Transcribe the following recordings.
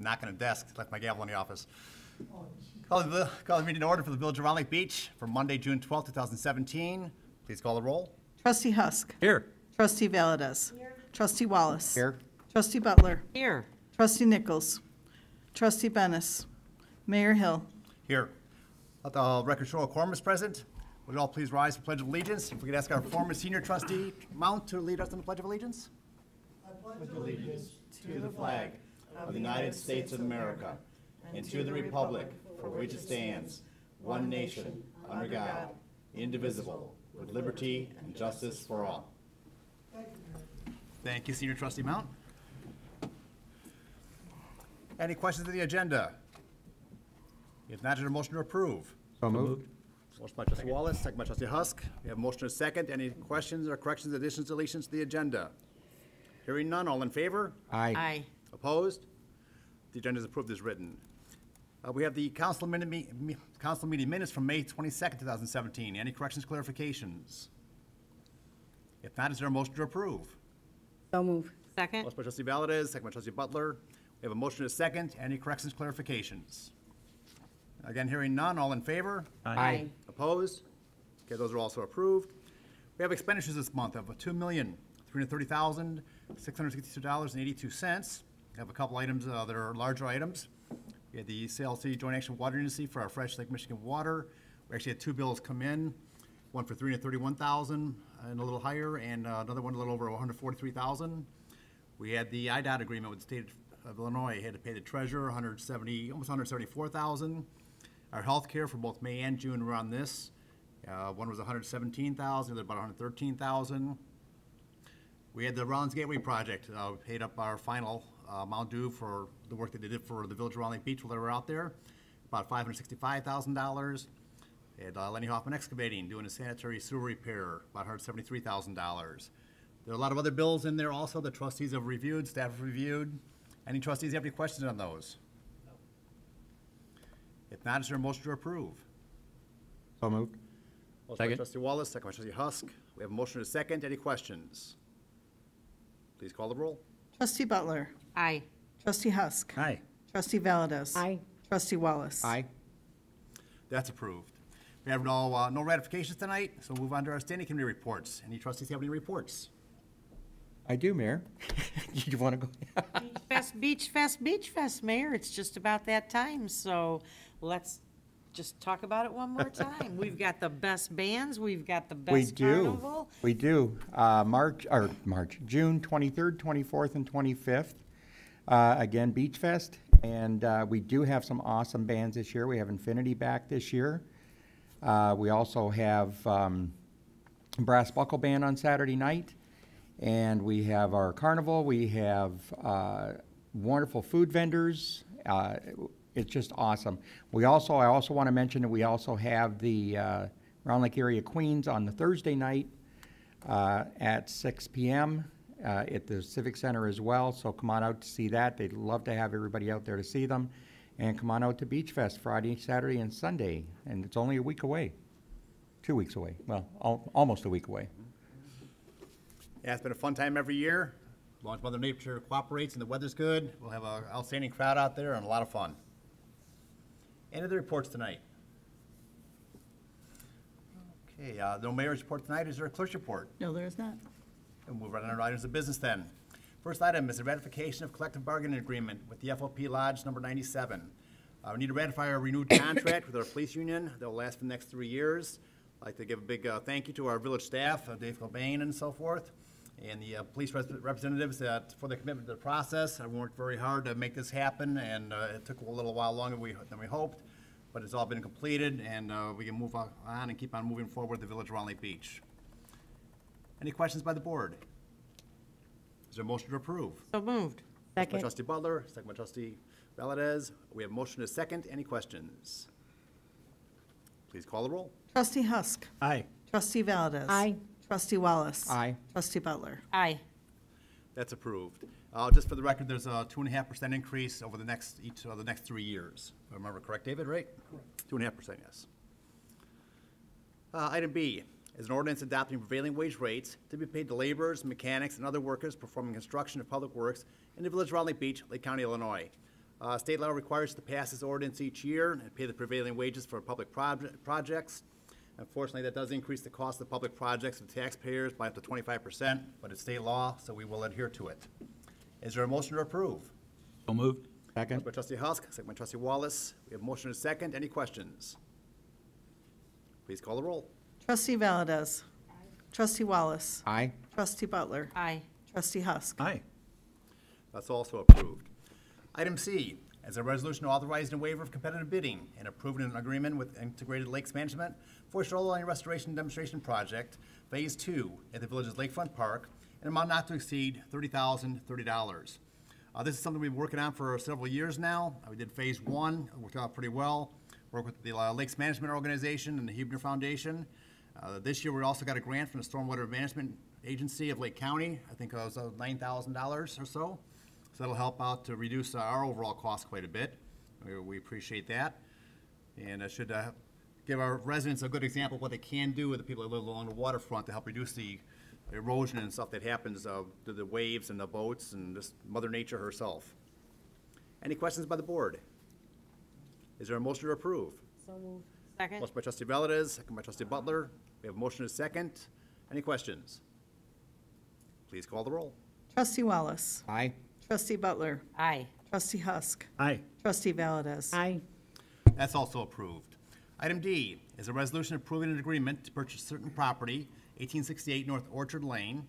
knocking a desk, left my gavel in the office. Call the meeting to order for the Village of Round Lake Beach for Monday, June 12, 2017. Please call the roll. Trustee Husk. Here. Trustee Valdez. Trustee Wallace. Here. Trustee Butler. Here. Trustee Nichols. Trustee Bennis. Mayor Hill. Here. Let the record show a quorum is present. Would you all please rise for Pledge of Allegiance? If we could ask our former senior trustee, Mount, to lead us in the Pledge of Allegiance. I pledge allegiance to the flag of the United States of America and to the republic for which it stands, one nation, under God, indivisible, with liberty and justice for all. Thank you, Senior Trustee Mount. Any questions of the agenda? If not, is there a motion to approve? So moved. Motion by Trustee Wallace, second by Trustee Husk. We have a motion and a second. Any questions or corrections, additions, deletions to the agenda? Hearing none, all in favor? Aye. Aye. Opposed? The agenda is approved as written. We have the council meeting minutes from May 22nd, 2017. Any corrections, clarifications? If not, is there a motion to approve? So move. Second. Motion by Trustee Valdez, second by Trustee Butler. We have a motion and a second. Any corrections, clarifications? Again, hearing none, all in favor? Aye. Opposed? Okay, those are also approved. We have expenditures this month of $2,330,662.82. We have a couple items that are larger items. We had the CLC Joint Action Water Agency for our fresh Lake Michigan water. We actually had two bills come in, one for $331,000 and a little higher, and another one a little over $143,000. We had the IDOT agreement with the state of Illinois. Had to pay the treasurer almost $174,000. Our health care for both May and June were on this. One was $117,000, the other about $113,000. We had the Rollins Gateway project. We paid up our final amount due for the work that they did for the Village of Round Lake Beach while they were out there, about $565,000. We had Lenny Hoffman Excavating doing a sanitary sewer repair, about $173,000. There are a lot of other bills in there also the trustees have reviewed, staff have reviewed. Any trustees have any questions on those? No. If not, is there a motion to approve? So moved. Motion by Second. Trustee Wallace, second by Trustee Husk. We have a motion and a second. Any questions? Please call the roll. Trustee Butler. Aye. Trustee Husk. Aye. Trustee Valdez. Aye. Trustee Wallace. Aye. That's approved. We have no ratifications tonight, so we'll move on to our standing committee reports. Any trustees have any reports? I do, Mayor. You want to go? Beach Fest, Mayor. It's just about that time, so let's just talk about it one more time. We've got the best bands, we've got the We best do. carnival. We do. June 23rd, 24th, and 25th. Again, Beach Fest. And we do have some awesome bands this year. We have Infinity back this year. We also have Brass Buckle Band on Saturday night. And we have our carnival. We have wonderful food vendors. It's just awesome. I also want to mention that we also have the Round Lake Area Queens on the Thursday night at 6 p.m. At the Civic Center as well. So come on out to see that. They'd love to have everybody out there to see them. And come on out to Beach Fest Friday, Saturday, and Sunday. And it's only a week away. 2 weeks away. Well, almost a week away. Yeah, it's been a fun time every year. As long as Mother Nature cooperates and the weather's good, we'll have an outstanding crowd out there and a lot of fun. Any other reports tonight? Okay, no mayor's report tonight. Is there a clerk's report? No, there is not. We'll move right on to our items of business then. First item is the ratification of collective bargaining agreement with the FOP Lodge number 97. We need to ratify our renewed contract with our police union that will last for the next 3 years. I'd like to give a big thank you to our village staff, Dave Cobain and so forth, and the police representatives for their commitment to the process. I worked very hard to make this happen, and it took a little while longer than we hoped, but it's all been completed, and we can move on and keep on moving forward with the Village of Round Lake Beach. Any questions by the board? Is there a motion to approve? So moved. By Second. Trustee Butler, second by Trustee Valdez. We have a motion to second. Any questions? Please call the roll. Trustee Husk. Aye. Trustee Valdez. Aye. Trustee Wallace. Aye. Trustee Butler. Aye. That's approved. Just for the record, there's a 2.5% increase over each of the next 3 years. If I remember correct, David, right? Correct. 2.5%, yes. Item B is an ordinance adopting prevailing wage rates to be paid to laborers, mechanics, and other workers performing construction of public works in the Village of Round Lake Beach, Lake County, Illinois. State law requires us to pass this ordinance each year and pay the prevailing wages for public projects. Unfortunately, that does increase the cost of public projects to taxpayers by up to 25%, but it's state law, so we will adhere to it. Is there a motion to approve? So moved. Second. Motion by trustee Husk, second by trustee Wallace. We have a motion and a second. Any questions? Please call the roll. Trustee Valdez. Trustee Wallace. Aye. Trustee Butler. Aye. Trustee Husk. Aye. That's also approved. Item C, as a resolution authorizing a waiver of competitive bidding and approving an agreement with Integrated Lakes Management for a shoreline restoration demonstration project, Phase 2, at the village's Lakefront Park, an amount not to exceed $30,030. This is something we've been working on for several years now. We did Phase 1, it worked out pretty well. Worked with the Lakes Management Organization and the Huebner Foundation. This year, we also got a grant from the Stormwater Management Agency of Lake County. I think it was $9,000 or so. So that'll help out to reduce our overall cost quite a bit. We appreciate that. And I should give our residents a good example of what they can do with the people that live along the waterfront to help reduce the erosion and stuff that happens to the waves and the boats and just Mother Nature herself. Any questions by the board? Is there a motion to approve? Second? Motion by trustee Valdez, second by trustee Butler. We have a motion and a second. Any questions? Please call the roll. Trustee Wallace. Aye. Trustee Butler. Aye. Trustee Husk. Aye. Trustee Valdez. Aye. That's also approved. Item D is a resolution approving an agreement to purchase certain property, 1868 North Orchard Lane.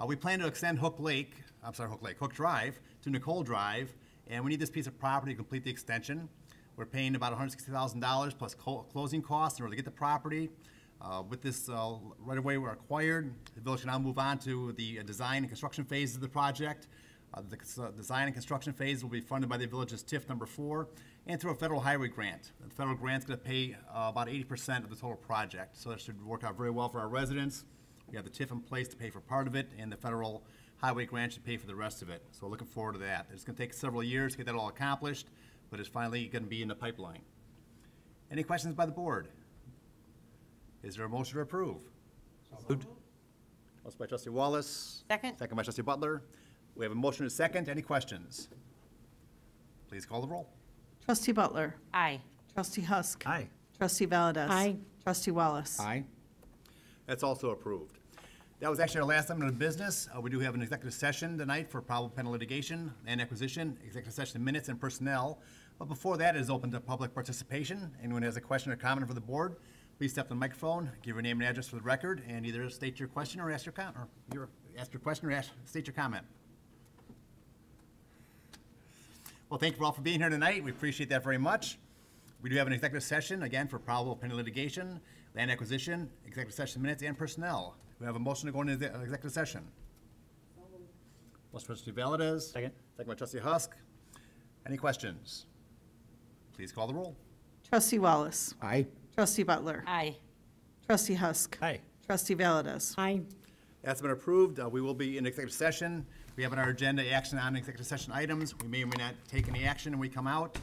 We plan to extend Hook Drive to Nicole Drive, and we need this piece of property to complete the extension. We're paying about $160,000 plus closing costs in order to get the property. With this right away we're acquired, the village can now move on to the design and construction phases of the project. The design and construction phase will be funded by the village's TIF number 4 and through a federal highway grant. The federal grant's going to pay about 80% of the total project, so that should work out very well for our residents. We have the TIF in place to pay for part of it, and the federal highway grant should pay for the rest of it. So we're looking forward to that. It's going to take several years to get that all accomplished, but it's finally going to be in the pipeline. Any questions by the board? Is there a motion to approve? Moved. Motion by trustee Wallace. Second? Second by trustee Butler. We have a motion and a second. Any questions? Please call the roll. Trustee Butler. Aye. Trustee Husk. Aye. Trustee Valdez. Aye. Trustee Wallace. Aye. That's also approved. That was actually our last item of business. We do have an executive session tonight for probable pending litigation and acquisition, executive session minutes and personnel. But before that, it is open to public participation. Anyone who has a question or comment for the board, please step to the microphone, give your name and address for the record, and either state your question or ask your state your comment. Well, thank you all for being here tonight. We appreciate that very much. We do have an executive session, again, for probable pending litigation, land acquisition, executive session minutes, and personnel. We have a motion to go into the executive session. Motion by trustee Valdez. Second. Second by trustee Husk. Any questions? Please call the roll. Trustee Wallace. Aye. Trustee Butler. Aye. Trustee Husk. Aye. Trustee Valdez. Aye. That's been approved. We will be in executive session. We have on our agenda action on executive session items. We may or may not take any action when we come out.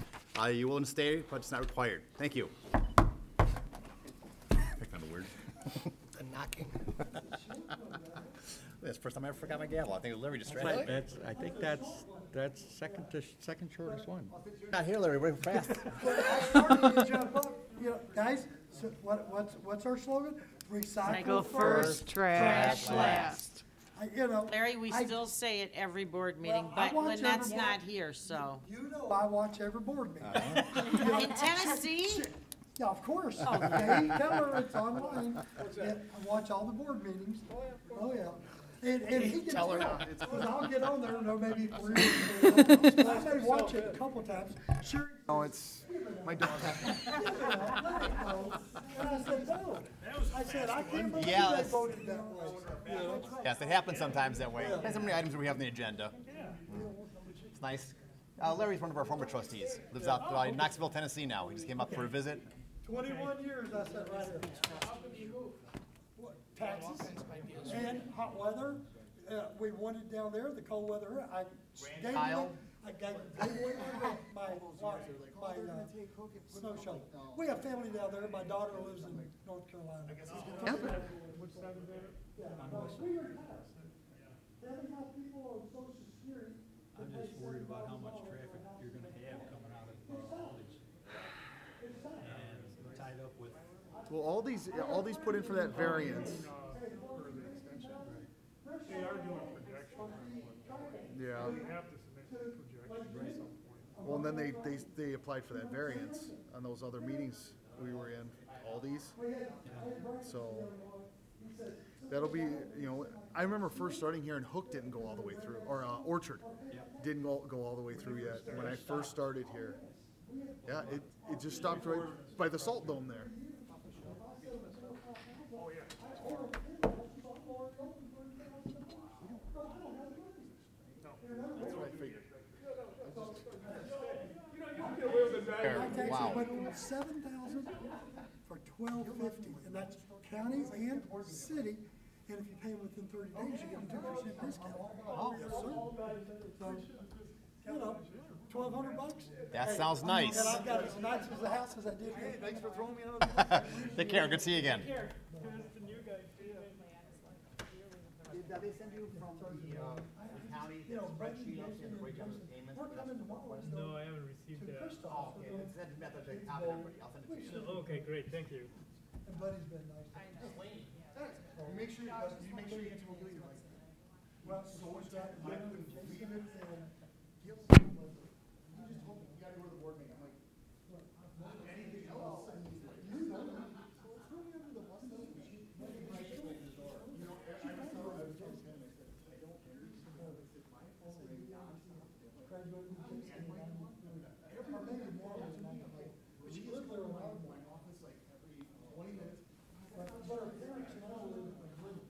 You will stay, but it's not required. Thank you. Picked on the word. The knocking. That's the first time I ever forgot my gavel. I think Larry just tried it. I think that's second shortest one. Not here, Larry. We're fast. You know, guys, so what's our slogan? Recycle first, trash last. You know, Larry, we still say it every board meeting, Well, I but watch when that's every not here, so. you know I watch every board meeting. In Tennessee? Yeah, of course. Yeah, you tell her it's online. Yeah, I watch all the board meetings. Oh, yeah. And he can tell. Because I'll get on there, and there may be 3 years. I may watch it a couple times. Sure. Oh, it's my dog. And I said, no. I said, I can't believe Yeah, they that's- voted that way. You know, Yes, it happens sometimes that way. Depends how many items we have on the agenda. It's nice. Larry's one of our former trustees. Lives out in Knoxville, Tennessee now. He just came up for a visit. 21 years, I said right here. What, taxes and hot weather. We wanted down there, the cold weather. I gave Kyle? away my snow shovel. We have family down there. My daughter lives in North Carolina. Yeah, no, we are taxed. They have people on Social Security. I'm just worried about how much traffic you're gonna have coming Well, all these put in for that variance. For the extension, they are doing projections. Yeah. You have to submit projections at some point. Well, and then they applied for that variance on those other meetings we were in, Aldi's. So that'll be, I remember first starting here and Hook didn't go all the way through, or Orchard didn't go all the way through yet when I first started here. Yeah, it just stopped right by the Salt Dome there. Oh, yeah. That's what I figured. My taxes Wow. went from 7,000 for 1,250, and that's county and city. And if you pay them within 30 days, you get a 2% discount. Oh, yes, sir. So, $1,200. That sounds nice. And I've got as nice as the house as I did. Hey, thanks for throwing me under the bus. Take care. Good to see you again. Did they send you from the county spreadsheet of the breakdown of payments? We're coming tomorrow. No, I haven't received that. Oh, okay, it's sent method to copy everybody, I'll send it to you. Okay, great, thank you. And Buddy's been nice. You make sure you get to a meeting like that. Well, so what's that? You just told me you gotta go to the board meeting. I'm like, anything else? She is literally around my office like every 20 minutes. But our parents and all live in the room.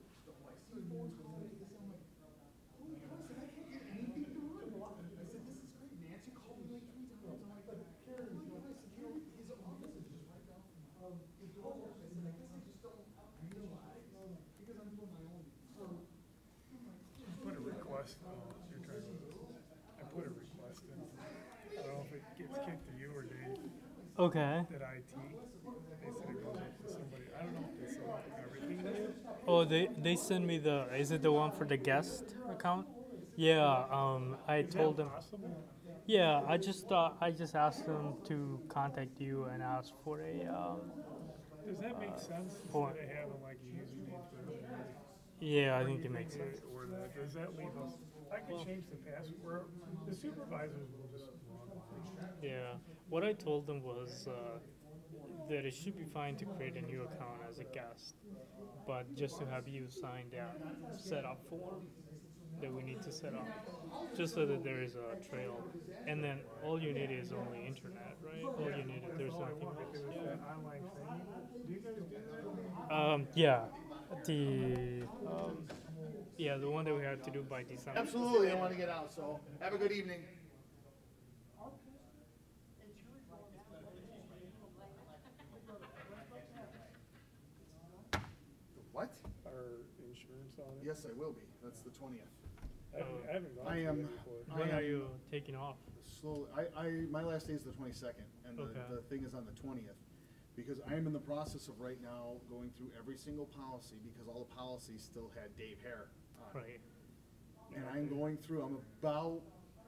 I see boards with me. I'm like, oh my God, I said, I can't get anything done. I said, this is great. Nancy called me like 3 times. I'm like, but Karen, his office is just right down from his door. I said, I guess I just don't realize because I'm doing my own. So, Put a request, you're trying to, I put a request in. I don't know if it gets kicked to you or Dave, Okay. that IT, they said it goes up to somebody, I don't know if they send everything to you. Oh, they send me is it the one for the guest account? Yeah, I told them. Possible? Yeah, I just asked them to contact you and ask for a, Does that make sense for- instead of having like a username for everybody? yeah, I think it makes sense. Or that, does that leave us, I can change the password, the supervisors will just log on. Yeah, what I told them was, that it should be fine to create a new account as a guest, but just to have you sign that setup form that we need to set up, just so that there is a trail. And then all you need is only internet, right? All you need, there's All I nothing want, else. if it was that online thing, do you guys do that? Yeah, the one that we had to do by December. absolutely, I want to get out. So, have a good evening. What? Our insurance on it? Yes, I will be. That's the 20th. I haven't gone I through am- it before. When I are am- you taking off? Slowly, my last day is the 22nd, and Okay. the thing is on the 20th. Because I am in the process of right now going through every single policy, because all the policies still had Dave Hare on it. Right, And I'm going through, I'm about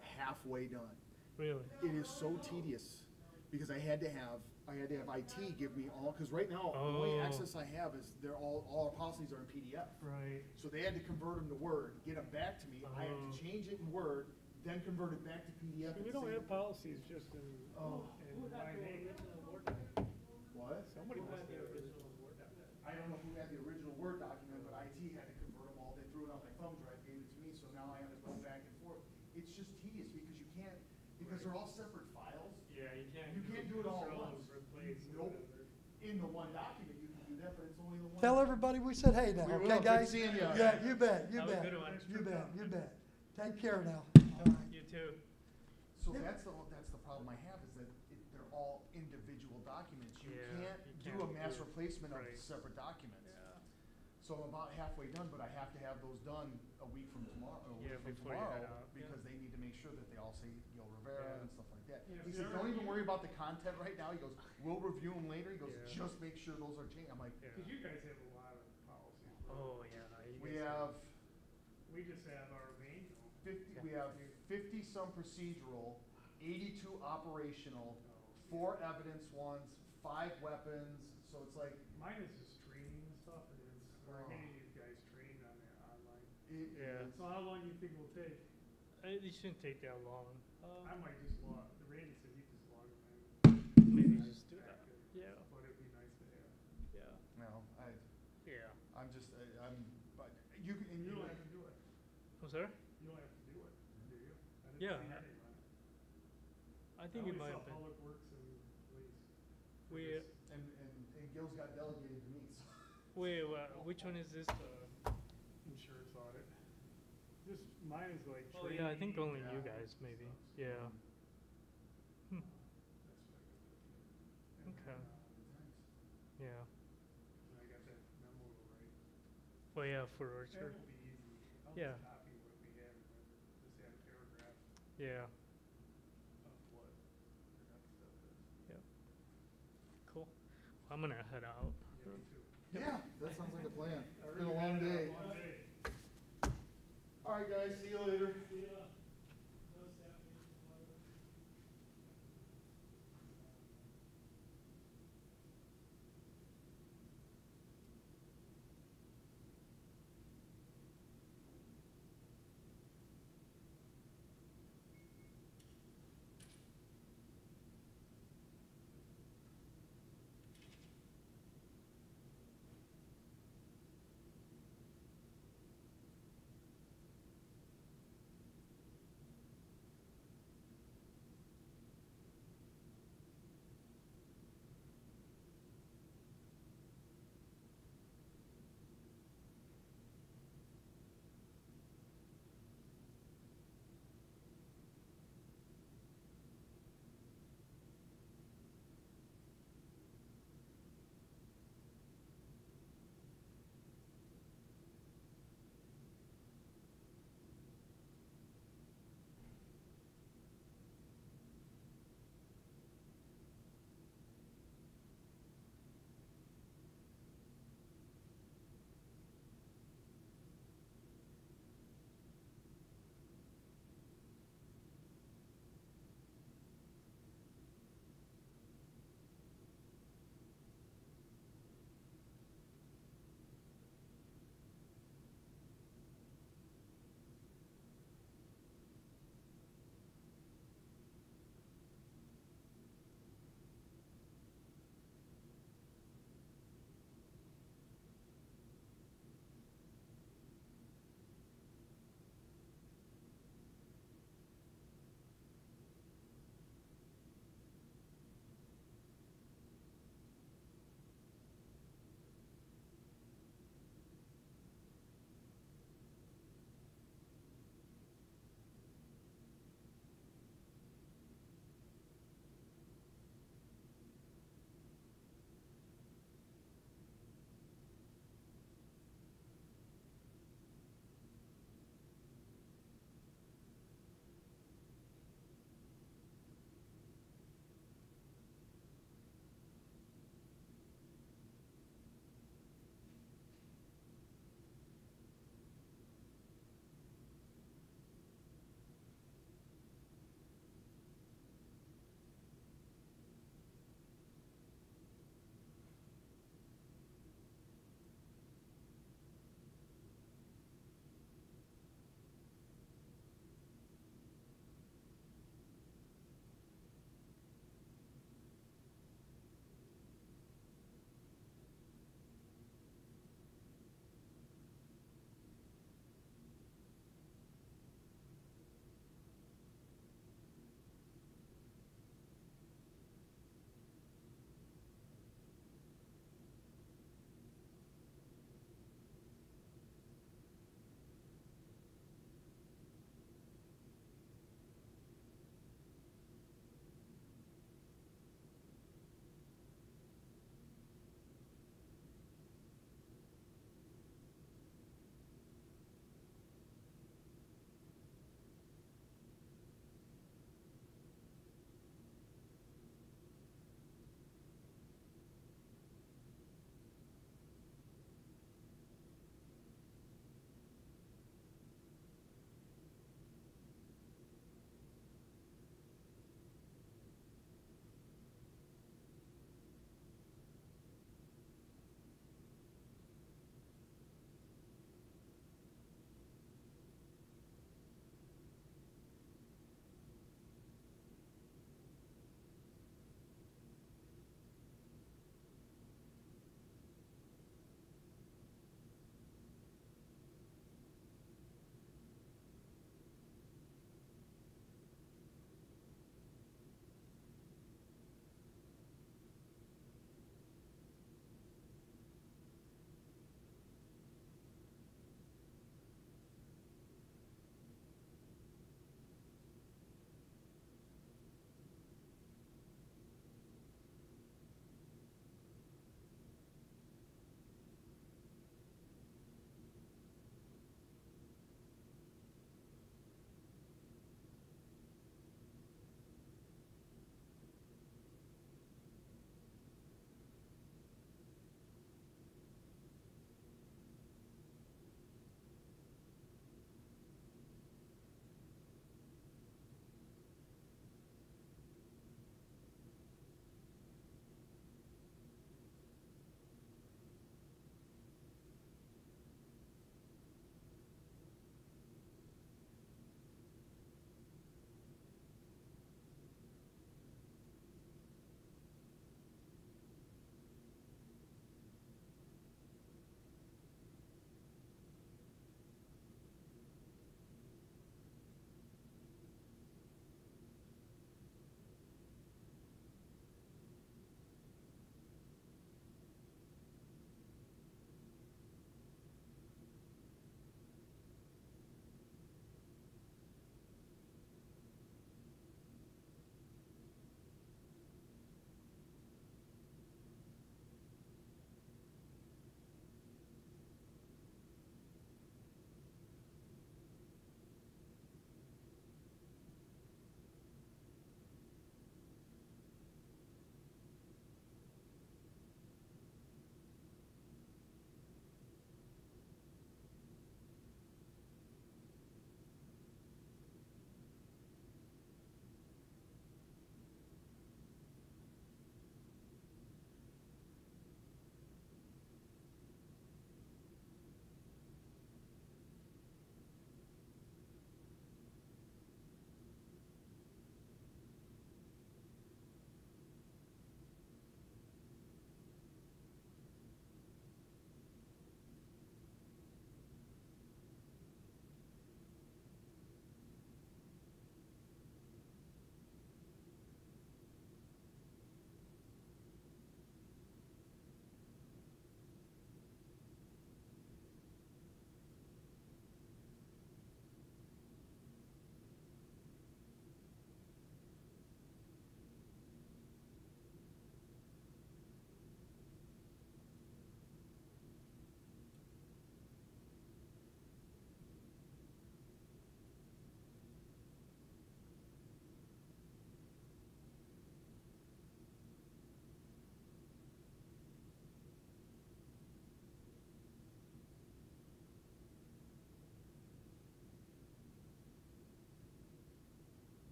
halfway done. really? It is so tedious, because I had to have IT give me all, because right now, the only Oh. access I have is all our policies are in PDF. Right. So they had to convert them to Word, get them back to me, I have Oh. to change it in Word, then convert it back to PDF. We and don't save have it. policies just in Oh. my name. What? Somebody must have it. I don't know who had the original Word document, but IT had to convert them all. They threw it on my thumb drive, gave it to me, so now I have to go back and forth. It's just tedious because you can't, because they're all separate files. Yeah, you can't. You can't do it all at control, once. replace, Nope. whatever. In the one document, you can do that, but it's only the one. Tell everybody we said hey now, We will. okay, Good guys? seeing ya. Yeah, you bet, you Have a bet. good one. You bet, you bet. Take care now. All right. You too. So that's the problem I have, is that they're all individual documents. You Yeah, can't you do a can't mass do- replacement of right. separate documents. Yeah. So I'm about halfway done, but I have to have those done a week from tomorrow, Yeah, before you head out, yeah. because they need to make sure that they all say Gil Rivera Yeah. and stuff like that. Yeah, He if says, you're- don't even worry about the content right now. He goes, we'll review them later. He goes, Yeah. just make sure those are changed. I'm like, Yeah. Cause you guys have a lot of policies. Oh, yeah. you we guys have We just have our manual. 50, we have 50 some procedural, 82 operational, 4 evidence ones, 5 weapons. So it's like, Mine is just training and stuff, and it's, we're getting these guys trained on that online. Yeah. So how long do you think it will take? It shouldn't take that long. I might just log, Randy said he just log them in. Maybe just do that. Yeah. But it'd be nice to have. Yeah. No, Yeah. I'm just, I'm, but you can, and You you don't have to do it. I'm sorry? You don't have to do it, do you? I didn't Yeah. see your name on it. I think it only might saw have been. Public Works and Police. for We, this. and Gil's got delegated to me, so. wait, which one is this? Insurance audit. Just, mine is like. Oh, yeah, I think training, only you yeah, guys, and maybe. stuff, so Yeah. Hmm. that's what I got. And Okay. then, Yeah. and I got that memo to write. Well, yeah, for That Orchard. will be easy. I'll Yeah. just copy what we have and then just add a paragraph Yeah. of what the next step is. Cool. I'm gonna head out. Yeah, me too. Yeah, that sounds like a plan. It's been a long day. Long day. All right, guys, see you later.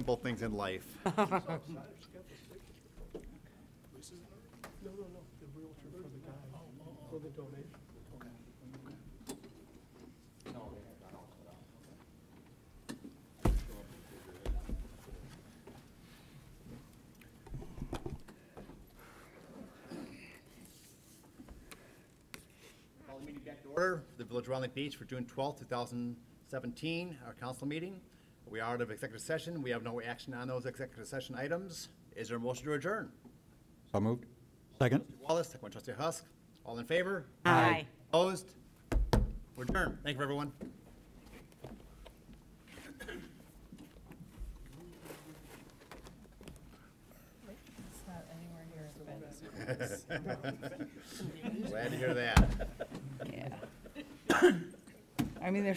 simple things in life. No, the realtor for the guy, for the donation. Call the meeting back to order for the Village of Round Lake Beach for June 12th, 2017, our council meeting. We are out of executive session. We have no action on those executive session items. Is there a motion to adjourn? So moved. Second. Wallace, second by trustee Husk. All in favor? Aye. Opposed? We're adjourned. Thank you, everyone. Glad to hear that. Yeah. I mean, there's